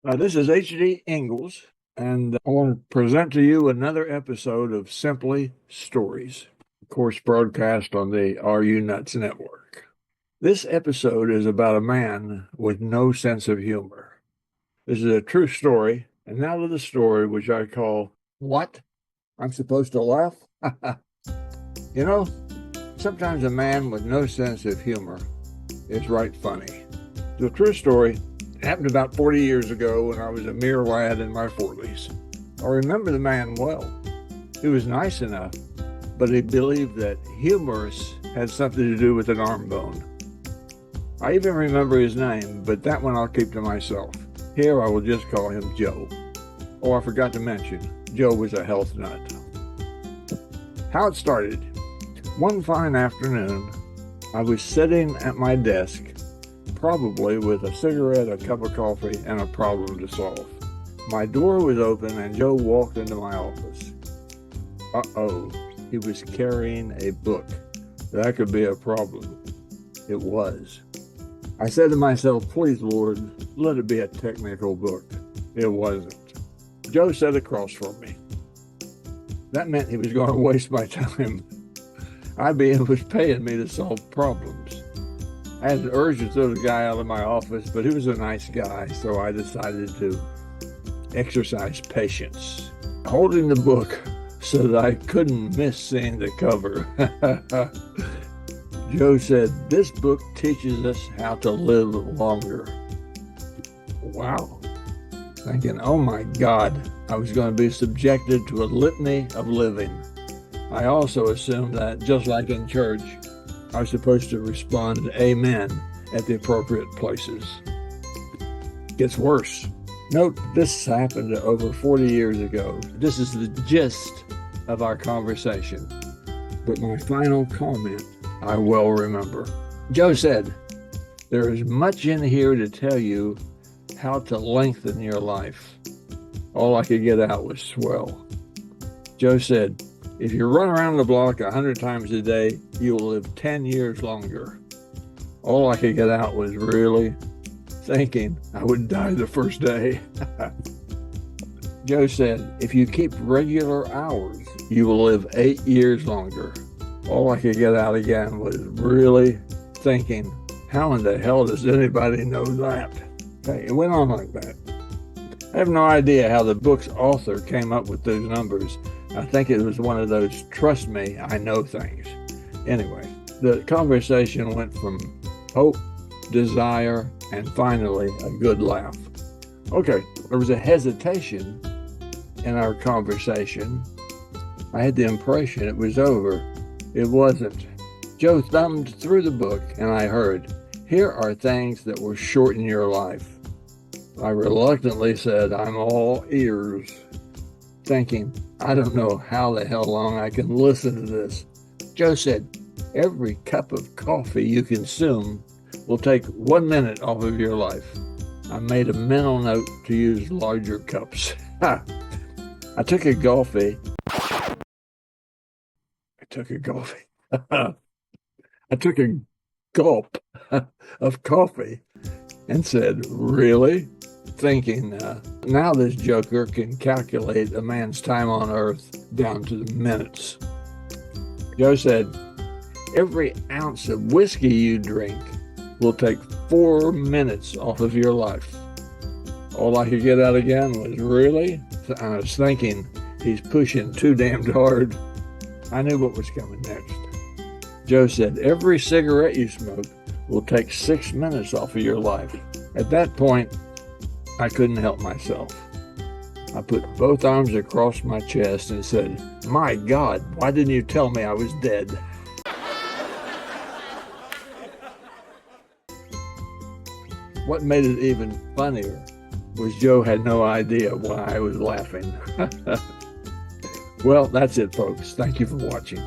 This is H.D. Ingalls, and I want to present to you another episode of Simply Stories, of course, broadcast on the RU Nuts Network. This episode is about a man with no sense of humor. This is a true story, and now to the story, which I call, What? I'm Supposed to Laugh? You know, sometimes a man with no sense of humor is right funny. The true story happened about 40 years ago when I was a mere lad in my 40s. I remember the man well. He was nice enough, but he believed that humorous had something to do with an arm bone. I even remember his name, but that one I'll keep to myself. Here I will just call him Joe. Oh, I forgot to mention, Joe was a health nut. How it started. One fine afternoon, I was sitting at my desk, probably with a cigarette, a cup of coffee, and a problem to solve. My door was open and Joe walked into my office. Uh-oh, he was carrying a book. That could be a problem. It was. I said to myself, please, Lord, let it be a technical book. It wasn't. Joe sat across from me. That meant he was going to waste my time. IBM was paying me to solve problems. I had an urge to throw the guy out of my office, but he was a nice guy, so I decided to exercise patience, holding the book so that I couldn't miss seeing the cover. Joe said, "This book teaches us how to live longer." Wow. Thinking, oh my God, I was going to be subjected to a litany of living. I also assumed that, just like in church, I was supposed to respond amen at the appropriate places. Gets worse. Note, this happened over 40 years ago. This is the gist of our conversation. But my final comment, I well remember. Joe said, "There is much in here to tell you how to lengthen your life." All I could get out was swell. Joe said, "If you run around the block 100 times a day, you will live 10 years longer." All I could get out was really thinking I would die the first day. Joe said, "If you keep regular hours, you will live 8 years longer." All I could get out again was really thinking, how in the hell does anybody know that? Okay, it went on like that. I have no idea how the book's author came up with those numbers. I think it was one of those, trust me, I know things. Anyway, the conversation went from hope, desire, and finally a good laugh. Okay, there was a hesitation in our conversation. I had the impression it was over. It wasn't. Joe thumbed through the book and I heard, "Here are things that will shorten your life." I reluctantly said, "I'm all ears," thinking, I don't know how the hell long I can listen to this. Joe said, "Every cup of coffee you consume will take 1 minute off of your life." I made a mental note to use larger cups. I took a coffee. I took a gulp of coffee and said, "Really?" Thinking, now this joker can calculate a man's time on earth down to the minutes. Joe said, "Every ounce of whiskey you drink will take 4 minutes off of your life." All I could get out again was, "Really?" I was thinking, he's pushing too damned hard. I knew what was coming next. Joe said, "Every cigarette you smoke will take 6 minutes off of your life." At that point, I couldn't help myself. I put both arms across my chest and said, "My God, why didn't you tell me I was dead?" What made it even funnier was Joe had no idea why I was laughing. Well, that's it, folks. Thank you for watching.